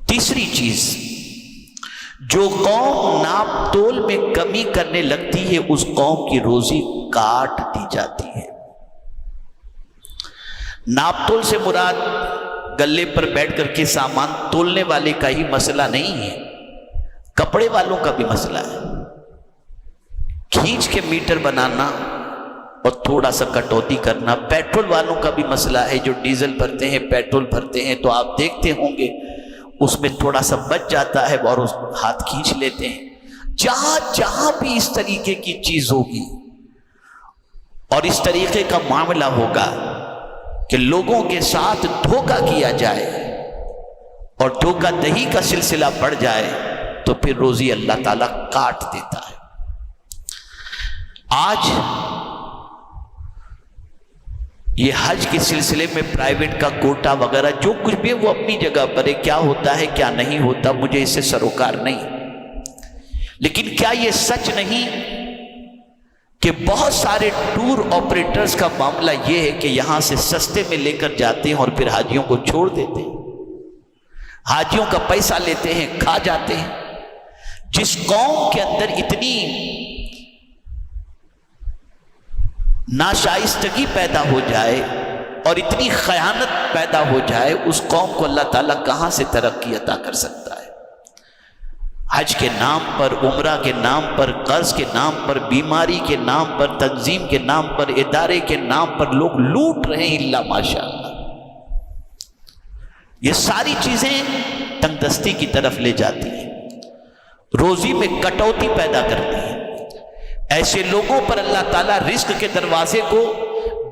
تیسری چیز، جو قوم ناپ تول میں کمی کرنے لگتی ہے اس قوم کی روزی کاٹ دی جاتی ہے۔ ناپ تول سے مراد گلے پر بیٹھ کر کے سامان تولنے والے کا ہی مسئلہ نہیں ہے، کپڑے والوں کا بھی مسئلہ ہے۔ کھینچ کے میٹر بنانا اور تھوڑا سا کٹوتی کرنا۔ پیٹرول والوں کا بھی مسئلہ ہے، جو ڈیزل بھرتے ہیں، پیٹرول بھرتے ہیں، تو آپ دیکھتے ہوں گے اس میں تھوڑا سا بچ جاتا ہے اور اس ہاتھ کھینچ لیتے ہیں۔ جہاں جہاں بھی اس طریقے کی چیز ہوگی اور اس طریقے کا معاملہ ہوگا کہ لوگوں کے ساتھ دھوکہ کیا جائے اور دھوکہ دہی کا سلسلہ بڑھ جائے تو پھر روزی اللہ تعالیٰ کاٹ دیتا ہے۔ آج یہ حج کے سلسلے میں پرائیویٹ کا کوٹا وغیرہ جو کچھ بھی وہ اپنی جگہ پر ہے، کیا ہوتا ہے کیا نہیں ہوتا مجھے اس سے سروکار نہیں، لیکن کیا یہ سچ نہیں کہ بہت سارے ٹور آپریٹرز کا معاملہ یہ ہے کہ یہاں سے سستے میں لے کر جاتے ہیں اور پھر حاجیوں کو چھوڑ دیتے ہیں، حاجیوں کا پیسہ لیتے ہیں، کھا جاتے ہیں۔ جس قوم کے اندر اتنی ناشائستگی پیدا ہو جائے اور اتنی خیانت پیدا ہو جائے، اس قوم کو اللہ تعالیٰ کہاں سے ترقی عطا کر سکتا ہے؟ حج کے نام پر، عمرہ کے نام پر، قرض کے نام پر، بیماری کے نام پر، تنظیم کے نام پر، ادارے کے نام پر لوگ لوٹ رہے ہیں الا ماشاءاللہ۔ یہ ساری چیزیں تنگ دستی کی طرف لے جاتی ہیں، روزی میں کٹوتی پیدا کرتی ہیں۔ ایسے لوگوں پر اللہ تعالیٰ رزق کے دروازے کو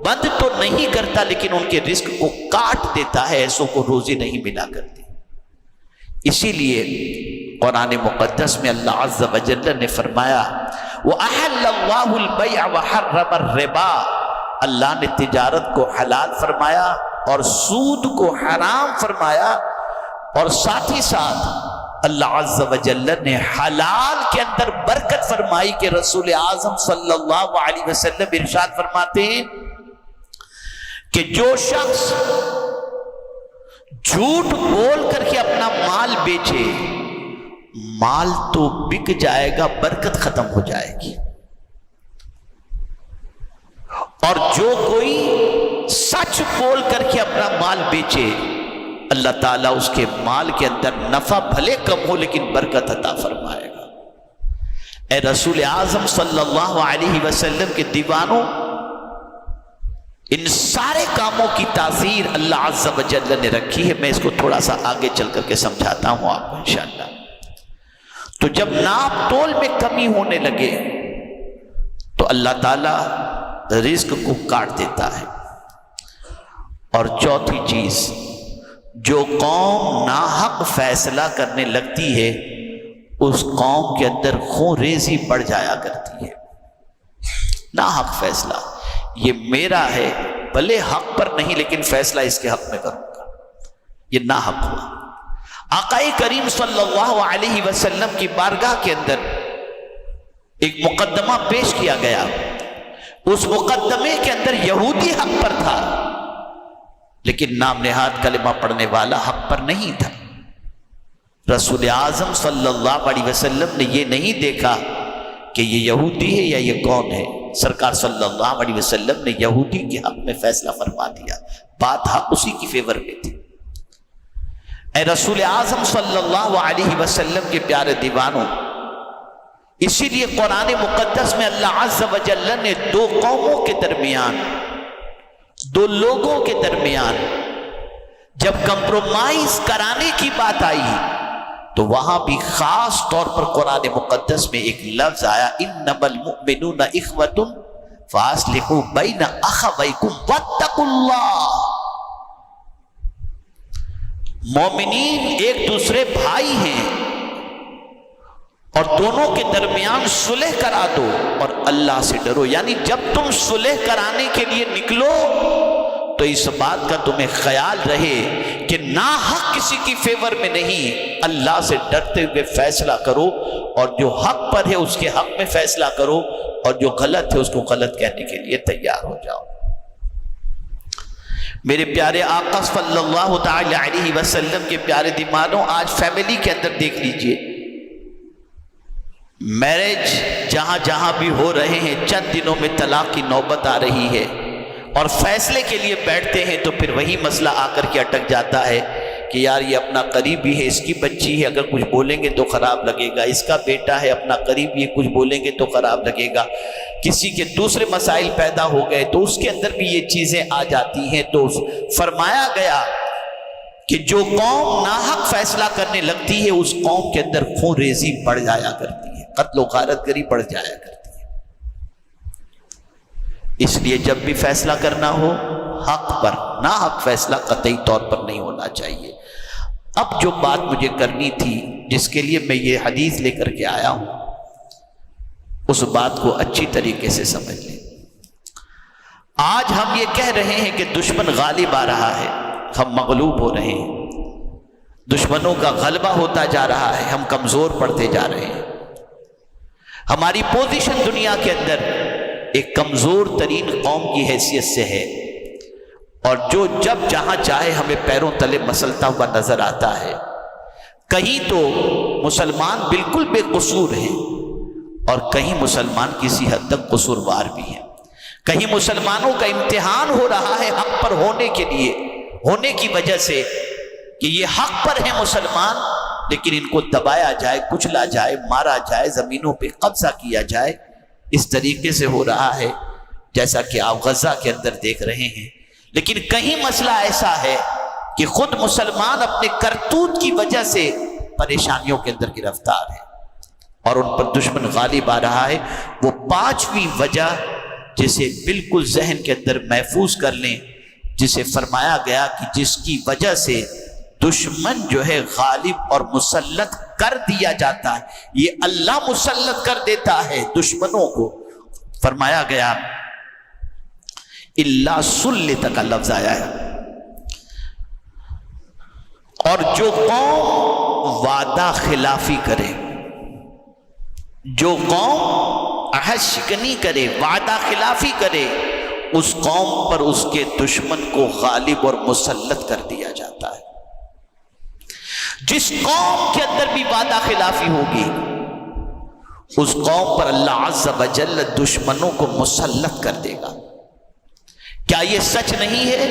بند تو نہیں کرتا لیکن ان کے رزق کو کاٹ دیتا ہے، ایسوں کو روزی نہیں ملا کرتی۔ اسی لیے قرآن مقدس میں اللہ عز و جل نے فرمایا وَأَحَلَّ اللَّهُ الْبَيْعَ وَحَرَّمَ الرِّبَا، اللہ نے تجارت کو حلال فرمایا اور سود کو حرام فرمایا، اور ساتھ ہی ساتھ اللہ عز و جل نے حلال کے اندر برکت فرمائی کہ رسول اعظم صلی اللہ علیہ وسلم ارشاد فرماتے ہیں کہ جو شخص جھوٹ بول کر کے اپنا مال بیچے، مال تو بک جائے گا، برکت ختم ہو جائے گی، اور جو کوئی سچ بول کر کے اپنا مال بیچے، اللہ تعالیٰ اس کے مال کے اندر نفع بھلے کم ہو لیکن برکت عطا فرمائے گا۔ اے رسول اعظم صلی اللہ علیہ وسلم کے دیوانوں، ان سارے کاموں کی تاثیر اللہ عز و جل نے رکھی ہے۔ میں اس کو تھوڑا سا آگے چل کر کے سمجھاتا ہوں آپ کو انشاءاللہ۔ تو جب ناپ تول میں کمی ہونے لگے تو اللہ تعالیٰ رزق کو کاٹ دیتا ہے۔ اور چوتھی چیز، جو قوم ناحق فیصلہ کرنے لگتی ہے اس قوم کے اندر خون ریزی بڑھ جایا کرتی ہے۔ ناحق فیصلہ، یہ میرا ہے، بھلے حق پر نہیں لیکن فیصلہ اس کے حق میں کروں گا، یہ ناحق ہوا۔ آقا کریم صلی اللہ علیہ وسلم کی بارگاہ کے اندر ایک مقدمہ پیش کیا گیا، اس مقدمے کے اندر یہودی حق پر تھا لیکن نام نہاد کلمہ پڑھنے والا حق پر نہیں تھا۔ رسول اعظم صلی اللہ علیہ وسلم نے یہ نہیں دیکھا کہ یہ یہودی ہے یا یہ کون ہے، سرکار صلی اللہ علیہ وسلم نے یہودی کے حق میں فیصلہ فرما دیا، بات حق اسی کی فیور میں تھی۔ اے رسول اعظم صلی اللہ علیہ وسلم کے پیارے دیوانوں، اسی لیے قرآن مقدس میں اللہ عز و جل نے دو قوموں کے درمیان، دو لوگوں کے درمیان جب کمپرومائز کرانے کی بات آئی تو وہاں بھی خاص طور پر قرآن مقدس میں ایک لفظ آیا انما المؤمنون اخوۃ فاصلحوا بین اخویکم واتقوا اللہ۔ مومنین ایک دوسرے بھائی ہیں اور دونوں کے درمیان صلح کرا دو اور اللہ سے ڈرو، یعنی جب تم صلح کرانے کے لیے نکلو تو اس بات کا تمہیں خیال رہے کہ ناحق کسی کی فیور میں نہیں، اللہ سے ڈرتے ہوئے فیصلہ کرو، اور جو حق پر ہے اس کے حق میں فیصلہ کرو، اور جو غلط ہے اس کو غلط کہنے کے لیے تیار ہو جاؤ۔ میرے پیارے آقا صلی اللہ تعالی علیہ وسلم کے پیارے دیوانوں، آج فیملی کے اندر دیکھ لیجئے، میرج جہاں جہاں بھی ہو رہے ہیں، چند دنوں میں طلاق کی نوبت آ رہی ہے، اور فیصلے کے لیے بیٹھتے ہیں تو پھر وہی مسئلہ آ کر کے اٹک جاتا ہے کہ یار یہ اپنا قریبی ہے، اس کی بچی ہے، اگر کچھ بولیں گے تو خراب لگے گا، اس کا بیٹا ہے اپنا قریبی ہے، کچھ بولیں گے تو خراب لگے گا، کسی کے دوسرے مسائل پیدا ہو گئے تو اس کے اندر بھی یہ چیزیں آ جاتی ہیں۔ تو فرمایا گیا کہ جو قوم ناحق فیصلہ کرنے لگتی ہے اس قوم کے اندر خون ریزی بڑھ جایا کرتی ہے، قتل و غارت گری بڑھ جایا کرتی ہے۔ اس لیے جب بھی فیصلہ کرنا ہو حق پر، ناحق فیصلہ قطعی طور پر نہیں ہونا چاہیے۔ اب جو بات مجھے کرنی تھی، جس کے لیے میں یہ حدیث لے کر کے آیا ہوں، اس بات کو اچھی طریقے سے سمجھ لیں۔ آج ہم یہ کہہ رہے ہیں کہ دشمن غالب آ رہا ہے، ہم مغلوب ہو رہے ہیں، دشمنوں کا غلبہ ہوتا جا رہا ہے، ہم کمزور پڑتے جا رہے ہیں، ہماری پوزیشن دنیا کے اندر ایک کمزور ترین قوم کی حیثیت سے ہے، اور جو جب جہاں چاہے ہمیں پیروں تلے مسلتا ہوا نظر آتا ہے۔ کہیں تو مسلمان بالکل بے قصور ہیں اور کہیں مسلمان کسی حد تک قصوروار بھی ہیں، کہیں مسلمانوں کا امتحان ہو رہا ہے حق پر ہونے کے لیے، ہونے کی وجہ سے کہ یہ حق پر ہیں مسلمان، لیکن ان کو دبایا جائے، کچلا جائے، مارا جائے، زمینوں پہ قبضہ کیا جائے، اس طریقے سے ہو رہا ہے جیسا کہ آپ غزہ کے اندر دیکھ رہے ہیں۔ لیکن کہیں مسئلہ ایسا ہے کہ خود مسلمان اپنے کرتوت کی وجہ سے پریشانیوں کے اندر گرفتار ہے اور ان پر دشمن غالب آ رہا ہے۔ وہ پانچویں وجہ جسے بالکل ذہن کے اندر محفوظ کر لیں، جسے فرمایا گیا کہ جس کی وجہ سے دشمن جو ہے غالب اور مسلط کر دیا جاتا ہے، یہ اللہ مسلط کر دیتا ہے دشمنوں کو۔ فرمایا گیا اللہ سلط کا لفظ آیا ہے، اور جو قوم وعدہ خلافی کرے، جو قوم عہد شکنی کرے، وعدہ خلافی کرے، اس قوم پر اس کے دشمن کو غالب اور مسلط کر دیا جاتا ہے۔ جس قوم کے اندر بھی وعدہ خلافی ہوگی اس قوم پر اللہ عز و جل دشمنوں کو مسلط کر دے گا۔ کیا یہ سچ نہیں ہے؟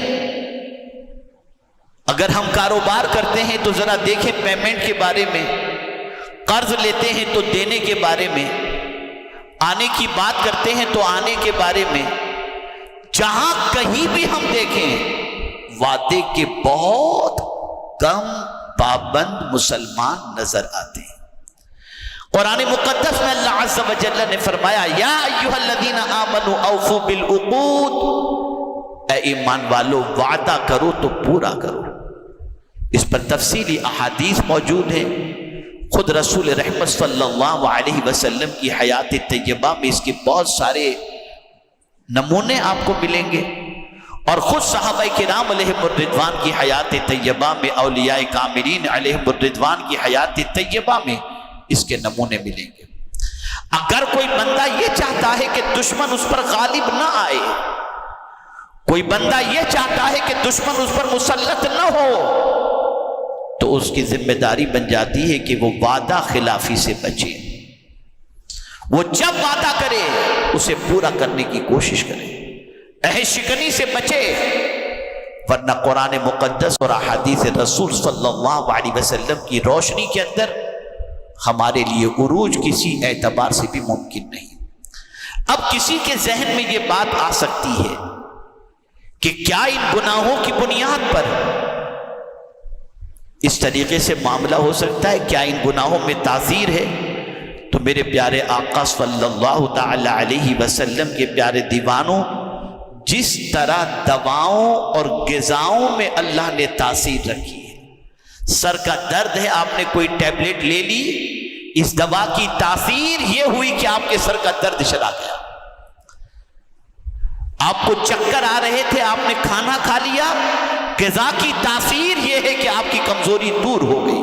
اگر ہم کاروبار کرتے ہیں تو ذرا دیکھیں پیمنٹ کے بارے میں، قرض لیتے ہیں تو دینے کے بارے میں، آنے کی بات کرتے ہیں تو آنے کے بارے میں، جہاں کہیں بھی ہم دیکھیں وعدے کے بہت کم پابند مسلمان نظر آتے ہیں۔ قرآن مقدس میں اللہ عز و جل نے فرمایا یا ایھا الذین آمنوا اوفوا بالعقود، اے ایمان والو وعدہ کرو تو پورا کرو۔ اس پر تفصیلی احادیث موجود ہیں، خود رسول رحمت صلی اللہ علیہ وسلم کی حیات طیبہ میں اس کے بہت سارے نمونے آپ کو ملیں گے، اور خود صحابہ کرام علیہم الرضوان کی حیات طیبہ میں، اولیاء کاملین علیہم الرضوان کی حیات طیبہ میں اس کے نمونے ملیں گے۔ اگر کوئی بندہ یہ چاہتا ہے کہ دشمن اس پر غالب نہ آئے، کوئی بندہ یہ چاہتا ہے کہ دشمن اس پر مسلط نہ ہو، تو اس کی ذمہ داری بن جاتی ہے کہ وہ وعدہ خلافی سے بچے، وہ جب وعدہ کرے اسے پورا کرنے کی کوشش کرے، عہد شکنی سے بچے، ورنہ قرآن مقدس اور احادیث رسول صلی اللہ علیہ وسلم کی روشنی کے اندر ہمارے لیے عروج کسی اعتبار سے بھی ممکن نہیں۔ اب کسی کے ذہن میں یہ بات آ سکتی ہے کہ کیا ان گناہوں کی بنیاد پر اس طریقے سے معاملہ ہو سکتا ہے؟ کیا ان گناہوں میں تعزیر ہے؟ تو میرے پیارے آقا صلی اللہ تعالی علیہ وسلم کے پیارے دیوانوں، جس طرح دواؤں اور غذاؤں میں اللہ نے تاثیر رکھی ہے، سر کا درد ہے، آپ نے کوئی ٹیبلٹ لے لی، اس دوا کی تاثیر یہ ہوئی کہ آپ کے سر کا درد چلا گیا۔ آپ کو چکر آ رہے تھے، آپ نے کھانا کھا لیا، غذا کی تاثیر یہ ہے کہ آپ کی کمزوری دور ہو گئی۔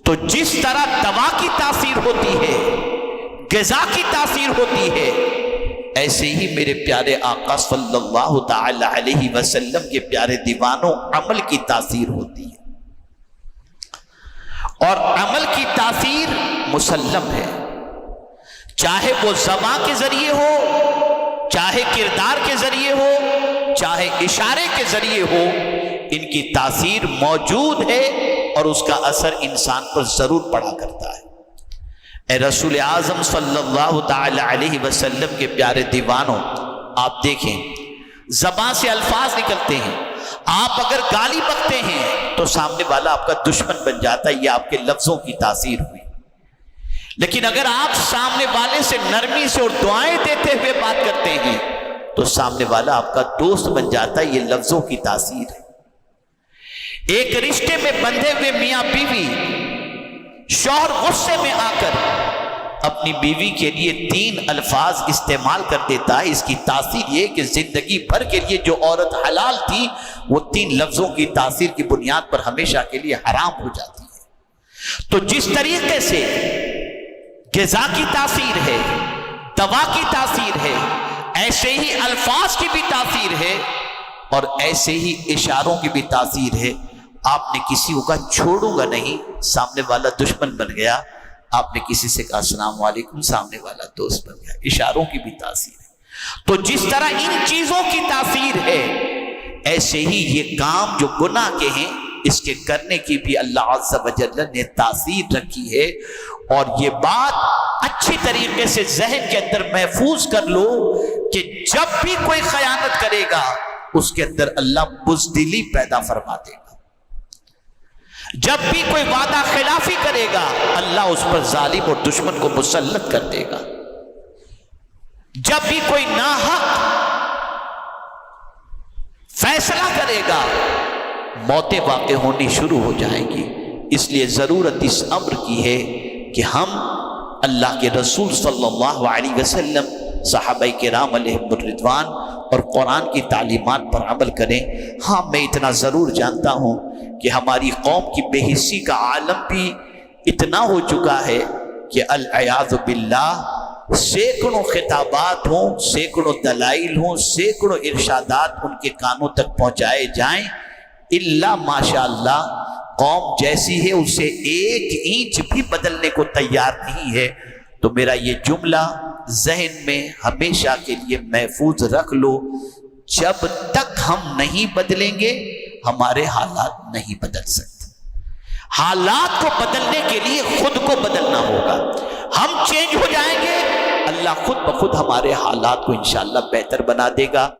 تو جس طرح دوا کی تاثیر ہوتی ہے، غذا کی تاثیر ہوتی ہے، ایسے ہی میرے پیارے آقا صلی اللہ تعالی علیہ وسلم کے پیارے دیوانوں، عمل کی تاثیر ہوتی ہے، اور عمل کی تاثیر مسلم ہے، چاہے وہ زبان کے ذریعے ہو، چاہے کردار کے ذریعے ہو، چاہے اشارے کے ذریعے ہو، ان کی تاثیر موجود ہے اور اس کا اثر انسان پر ضرور پڑا کرتا ہے۔ اے رسول اعظم صلی اللہ تعالی علیہ وسلم کے پیارے دیوانوں، آپ دیکھیں زبان سے الفاظ نکلتے ہیں، آپ اگر گالی بکتے ہیں تو سامنے والا آپ کا دشمن بن جاتا ہے، یہ آپ کے لفظوں کی تاثیر ہوئی۔ لیکن اگر آپ سامنے والے سے نرمی سے اور دعائیں دیتے ہوئے بات کرتے ہیں تو سامنے والا آپ کا دوست بن جاتا ہے، یہ لفظوں کی تاثیر ہے۔ ایک رشتے میں بندھے ہوئے میاں بیوی، شوہر غصے میں آ کر اپنی بیوی کے لیے 3 الفاظ استعمال کر دیتا ہے، اس کی تاثیر یہ کہ زندگی بھر کے لیے جو عورت حلال تھی وہ 3 لفظوں کی تاثیر کی بنیاد پر ہمیشہ کے لیے حرام ہو جاتی ہے۔ تو جس طریقے سے غذا کی تاثیر ہے، دوا کی تاثیر ہے، ایسے ہی الفاظ کی بھی تاثیر ہے اور ایسے ہی اشاروں کی بھی تاثیر ہے۔ آپ نے کسی کو کہا چھوڑوں گا نہیں، سامنے والا دشمن بن گیا، آپ نے کسی سے کہا السلام علیکم، سامنے والا دوست بن گیا، اشاروں کی بھی تاثیر ہے۔ تو جس طرح ان چیزوں کی تاثیر ہے، ایسے ہی یہ کام جو گناہ کے ہیں اس کے کرنے کی بھی اللہ عز و جل نے تاثیر رکھی ہے، اور یہ بات اچھی طریقے سے ذہن کے اندر محفوظ کر لو کہ جب بھی کوئی خیانت کرے گا اس کے اندر اللہ بزدلی پیدا فرما دے گا، جب بھی کوئی وعدہ خلافی کرے گا اللہ اس پر ظالم اور دشمن کو مسلط کر دے گا، جب بھی کوئی ناحق فیصلہ کرے گا موتیں واقع ہونی شروع ہو جائیں گی۔ اس لیے ضرورت اس امر کی ہے کہ ہم اللہ کے رسول صلی اللہ علیہ وسلم، صحابہ کرام علیہم الرضوان اور قرآن کی تعلیمات پر عمل کریں۔ ہاں میں اتنا ضرور جانتا ہوں کہ ہماری قوم کی بے حسی کا عالم بھی اتنا ہو چکا ہے کہ العیاذ باللہ سینکڑوں خطابات ہوں، سینکڑوں دلائل ہوں، سینکڑوں ارشادات ان کے کانوں تک پہنچائے جائیں، الا ماشاء اللہ قوم جیسی ہے اسے 1 انچ بھی بدلنے کو تیار نہیں ہے۔ تو میرا یہ جملہ ذہن میں ہمیشہ کے لیے محفوظ رکھ لو، جب تک ہم نہیں بدلیں گے ہمارے حالات نہیں بدل سکتے۔ حالات کو بدلنے کے لیے خود کو بدلنا ہوگا، ہم چینج ہو جائیں گے، اللہ خود بخود ہمارے حالات کو انشاءاللہ بہتر بنا دے گا۔